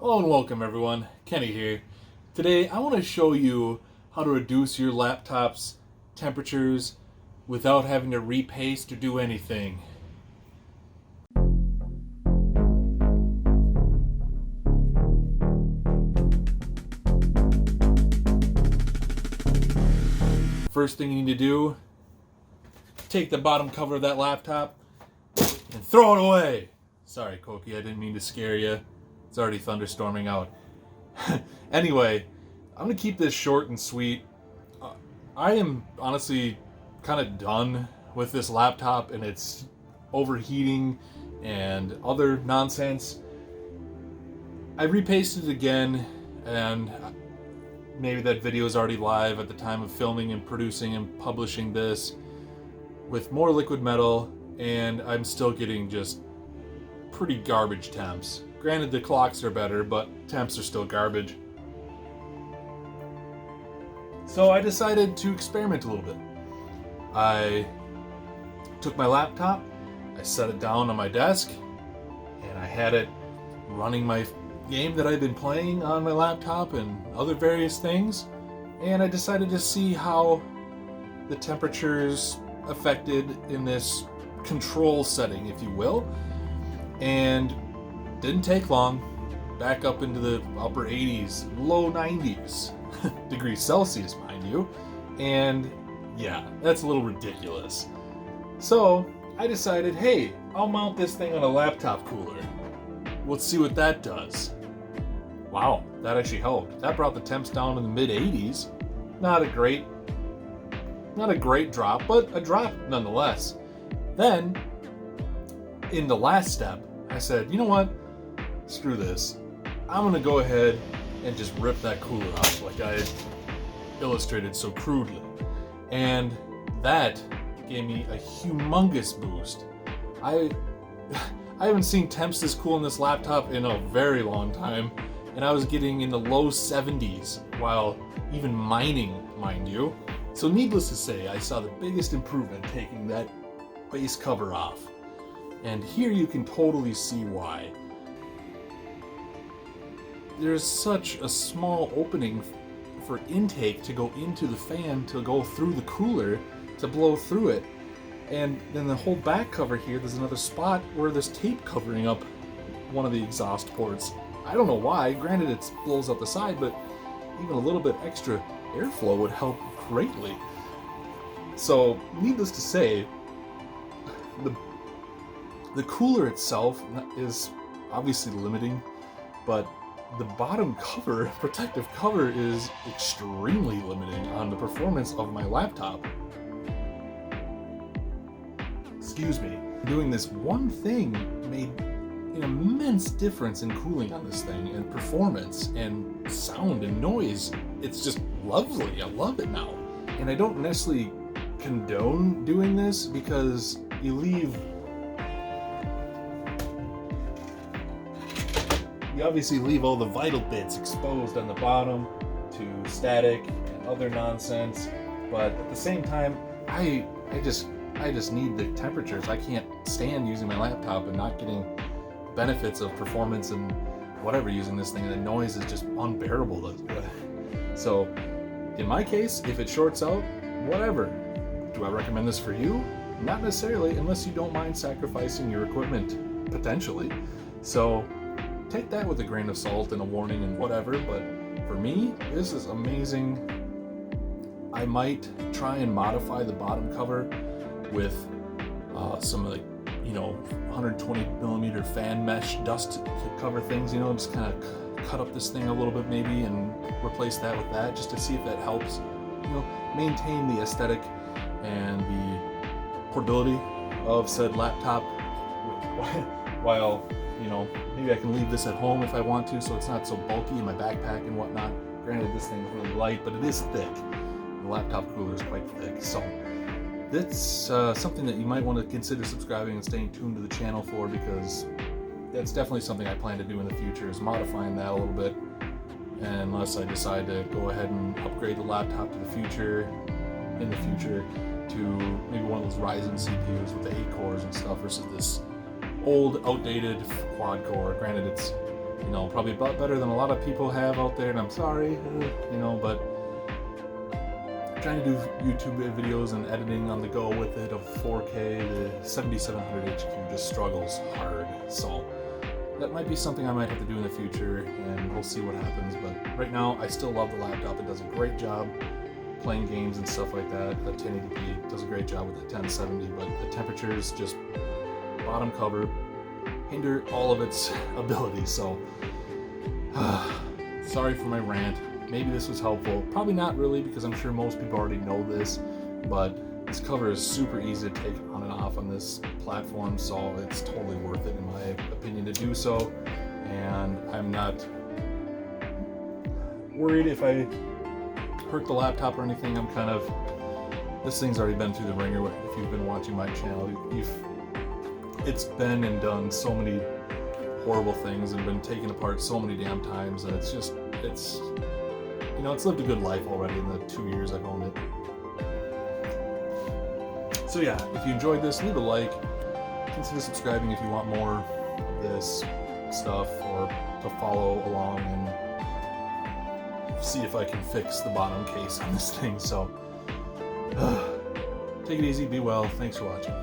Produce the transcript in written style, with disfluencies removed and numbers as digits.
Hello and welcome everyone, Kenny here. Today I want to show you how to reduce your laptop's temperatures without having to repaste or do anything. First thing you need to do, take the bottom cover of that laptop and throw it away. Sorry Koki, I didn't mean to scare you. It's already thunderstorming out. Anyway, I'm going to keep this short and sweet. I am honestly kind of done with this laptop and its overheating and other nonsense. I repasted it again, and maybe that video is already live at the time of filming and producing and publishing this, with more liquid metal, and I'm still getting just pretty garbage temps. Granted, the clocks are better, but temps are still garbage. So I decided to experiment a little bit. I took my laptop, I set it down on my desk, and I had it running my game that I've been playing on my laptop and other various things, and I decided to see how the temperatures affected in this control setting, if you will, and didn't take long, back up into the upper 80s, low 90s degrees Celsius, mind you, and yeah, that's a little ridiculous. So I decided, hey, I'll mount this thing on a laptop cooler. Let's see what that does. Wow, that actually helped. That brought the temps down in the mid 80s. Not a great drop, but a drop nonetheless. Then, in the last step, I said, you know what? Screw this. I'm gonna go ahead and just rip that cooler off like I illustrated so crudely. And that gave me a humongous boost. I haven't seen temps this cool in this laptop in a very long time, and I was getting in the low 70s while even mining, mind you. So needless to say, I saw the biggest improvement taking that base cover off. And here you can totally see why. There's such a small opening for intake to go into the fan, to go through the cooler, to blow through it. And then the whole back cover here, there's another spot where there's tape covering up one of the exhaust ports. I don't know why, granted it blows out the side, but even a little bit extra airflow would help greatly. So, needless to say, the cooler itself is obviously limiting, but the bottom cover, protective cover, is extremely limiting on the performance of my laptop. Excuse me. Doing this one thing made an immense difference in cooling on this thing, and performance, and sound, and noise. It's just lovely. I love it now. And I don't necessarily condone doing this, because you obviously leave all the vital bits exposed on the bottom to static and other nonsense, but at the same time, I just need the temperatures. I can't stand using my laptop and not getting benefits of performance and whatever using this thing, and the noise is just unbearable. So in my case, if it shorts out, whatever. Do I recommend this for you? Not necessarily, unless you don't mind sacrificing your equipment, potentially. So take that with a grain of salt and a warning and whatever, but for me, this is amazing. I might try and modify the bottom cover with some of the, 120 millimeter fan mesh dust cover things, just kind of cut up this thing a little bit maybe and replace that with that, just to see if that helps, maintain the aesthetic and the portability of said laptop while, maybe I can leave this at home if I want to, so it's not so bulky in my backpack and whatnot. Granted, this thing is really light, but it is thick. The laptop cooler is quite thick, so that's something that you might want to consider subscribing and staying tuned to the channel for, because that's definitely something I plan to do in the future, is modifying that a little bit, unless I decide to go ahead and upgrade the laptop in the future to maybe one of those Ryzen CPUs with the 8 cores and stuff versus this old, outdated quad core. Granted, it's you know, probably better than a lot of people have out there, and I'm sorry, you know, but trying to do YouTube videos and editing on the go with it of 4K, the 7700 HQ just struggles hard, so that might be something I might have to do in the future, and we'll see what happens. But right now, I still love the laptop. It does a great job playing games and stuff like that. The 1080p does a great job with the 1070, but the temperatures just bottom cover hinder all of its abilities. So sorry for my rant. Maybe this was helpful. Probably not really, because I'm sure most people already know this, but this cover is super easy to take on and off on this platform, so it's totally worth it in my opinion to do so. And I'm not worried if I hurt the laptop or anything. I'm kind of, this thing's already been through the ringer. If you've been watching my channel, it's been and done so many horrible things and been taken apart so many damn times, and it's you know, it's lived a good life already in the 2 years I've owned it. So yeah, if you enjoyed this, leave a like, consider subscribing if you want more of this stuff, or to follow along and see if I can fix the bottom case on this thing. So take it easy, be well, thanks for watching.